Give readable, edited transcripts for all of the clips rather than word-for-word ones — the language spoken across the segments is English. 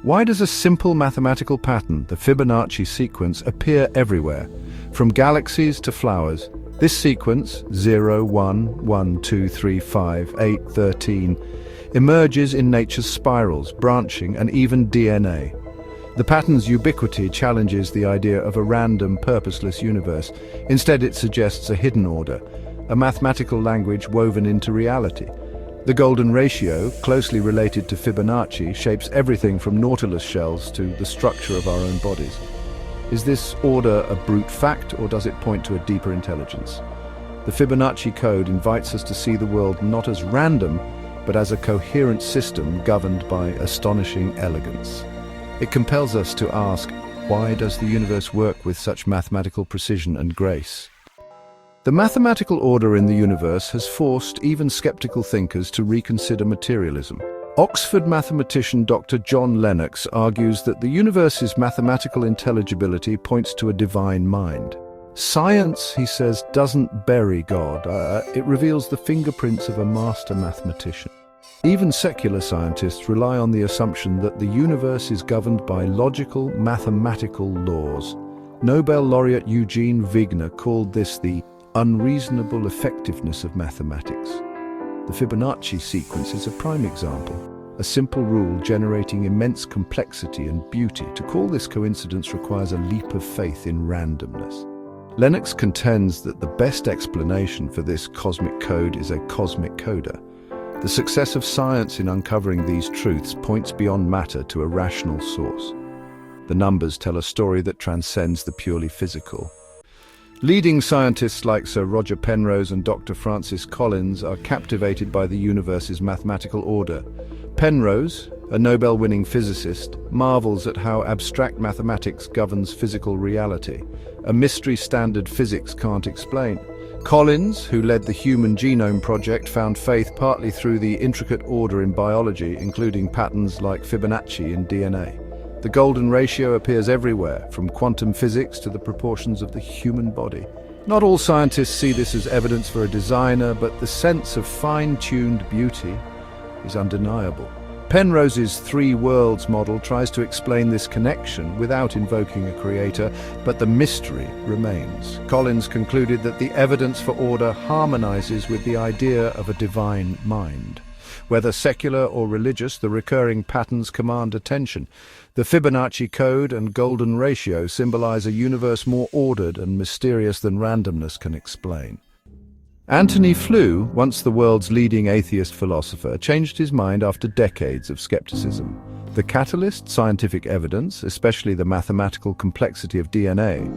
Why does a simple mathematical pattern, the Fibonacci sequence, appear everywhere, from galaxies to flowers? This sequence, 0, 1, 1, 2, 3, 5, 8, 13, emerges in nature's spirals, branching, and even DNA. The pattern's ubiquity challenges the idea of a random, purposeless universe. Instead, it suggests a hidden order, a mathematical language woven into reality. The golden ratio, closely related to Fibonacci, shapes everything from nautilus shells to the structure of our own bodies. Is this order a brute fact, or does it point to a deeper intelligence? The Fibonacci code invites us to see the world not as random, but as a coherent system governed by astonishing elegance. It compels us to ask, why does the universe work with such mathematical precision and grace? The mathematical order in the universe has forced even skeptical thinkers to reconsider materialism. Oxford mathematician Dr. John Lennox argues that the universe's mathematical intelligibility points to a divine mind. Science, he says, doesn't bury God. It reveals the fingerprints of a master mathematician. Even secular scientists rely on the assumption that the universe is governed by logical, mathematical laws. Nobel laureate Eugene Wigner called this the unreasonable effectiveness of mathematics. The Fibonacci sequence is a prime example, a simple rule generating immense complexity and beauty. To call this coincidence requires a leap of faith in randomness. Lennox contends that the best explanation for this cosmic code is a cosmic coda. The success of science in uncovering these truths points beyond matter to a rational source. The numbers tell a story that transcends the purely physical. Leading scientists like Sir Roger Penrose and Dr. Francis Collins are captivated by the universe's mathematical order. Penrose, a Nobel-winning physicist, marvels at how abstract mathematics governs physical reality, a mystery standard physics can't explain. Collins, who led the Human Genome Project, found faith partly through the intricate order in biology, including patterns like Fibonacci in DNA. The golden ratio appears everywhere, from quantum physics to the proportions of the human body. Not all scientists see this as evidence for a designer, but the sense of fine-tuned beauty is undeniable. Penrose's three worlds model tries to explain this connection without invoking a creator, but the mystery remains. Collins concluded that the evidence for order harmonizes with the idea of a divine mind. Whether secular or religious, the recurring patterns command attention. The Fibonacci code and golden ratio symbolize a universe more ordered and mysterious than randomness can explain. Antony Flew, once the world's leading atheist philosopher, changed his mind after decades of skepticism. The catalyst, scientific evidence, especially the mathematical complexity of DNA.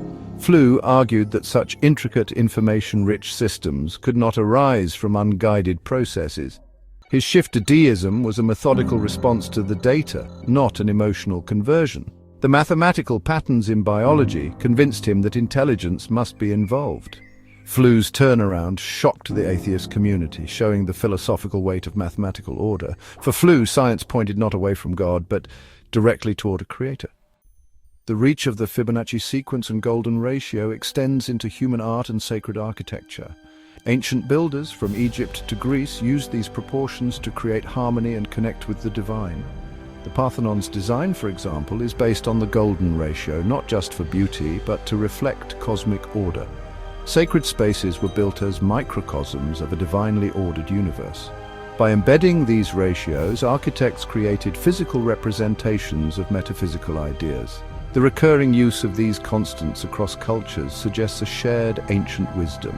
Flew argued that such intricate, information-rich systems could not arise from unguided processes. His shift to deism was a methodical response to the data, not an emotional conversion. The mathematical patterns in biology convinced him that intelligence must be involved. Flew's turnaround shocked the atheist community, showing the philosophical weight of mathematical order. For Flew, science pointed not away from God, but directly toward a creator. The reach of the Fibonacci sequence and golden ratio extends into human art and sacred architecture. Ancient builders, from Egypt to Greece, used these proportions to create harmony and connect with the divine. The Parthenon's design, for example, is based on the golden ratio, not just for beauty, but to reflect cosmic order. Sacred spaces were built as microcosms of a divinely ordered universe. By embedding these ratios, architects created physical representations of metaphysical ideas. The recurring use of these constants across cultures suggests a shared ancient wisdom.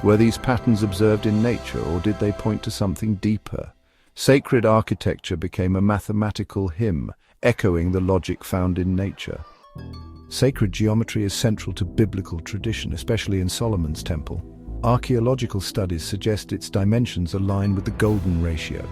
Were these patterns observed in nature, or did they point to something deeper? Sacred architecture became a mathematical hymn, echoing the logic found in nature. Sacred geometry is central to biblical tradition, especially in Solomon's temple. Archaeological studies suggest its dimensions align with the golden ratio.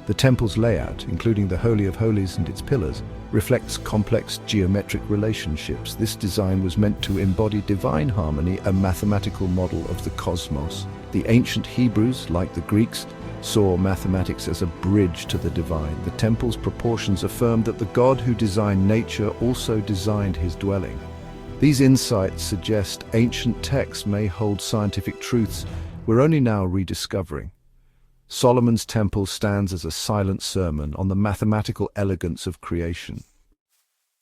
The temple's layout, including the Holy of Holies and its pillars, reflects complex geometric relationships. This design was meant to embody divine harmony, a mathematical model of the cosmos. The ancient Hebrews, like the Greeks, saw mathematics as a bridge to the divine. The temple's proportions affirmed that the God who designed nature also designed his dwelling. These insights suggest ancient texts may hold scientific truths we're only now rediscovering. Solomon's temple stands as a silent sermon on the mathematical elegance of creation.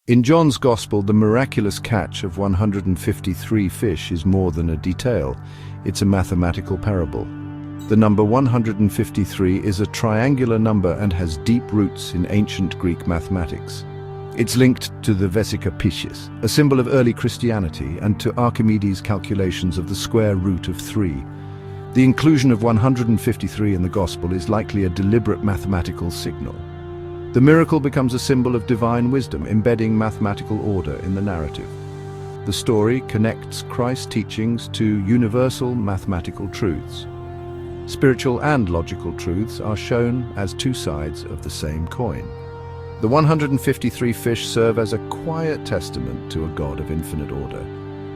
In John's Gospel, the miraculous catch of 153 fish is more than a detail. It's a mathematical parable. The number 153 is a triangular number and has deep roots in ancient Greek mathematics. It's linked to the Vesica Piscis, a symbol of early Christianity, and to Archimedes' calculations of the square root of 3. The inclusion of 153 in the Gospel is likely a deliberate mathematical signal. The miracle becomes a symbol of divine wisdom, embedding mathematical order in the narrative. The story connects Christ's teachings to universal mathematical truths. Spiritual and logical truths are shown as two sides of the same coin. The 153 fish serve as a quiet testament to a God of infinite order.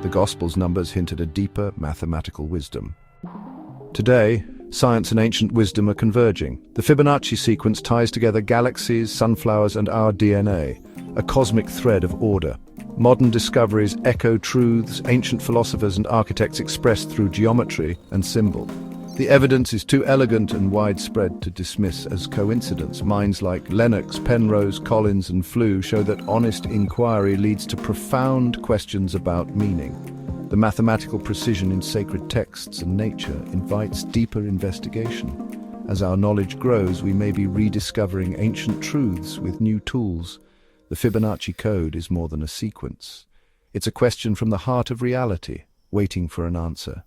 The Gospel's numbers hint at a deeper mathematical wisdom. Today, science and ancient wisdom are converging. The Fibonacci sequence ties together galaxies, sunflowers, and our DNA, a cosmic thread of order. Modern discoveries echo truths ancient philosophers and architects expressed through geometry and symbol. The evidence is too elegant and widespread to dismiss as coincidence. Minds like Lennox, Penrose, Collins, and Flew show that honest inquiry leads to profound questions about meaning. The mathematical precision in sacred texts and nature invites deeper investigation. As our knowledge grows, we may be rediscovering ancient truths with new tools. The Fibonacci code is more than a sequence. It's a question from the heart of reality, waiting for an answer.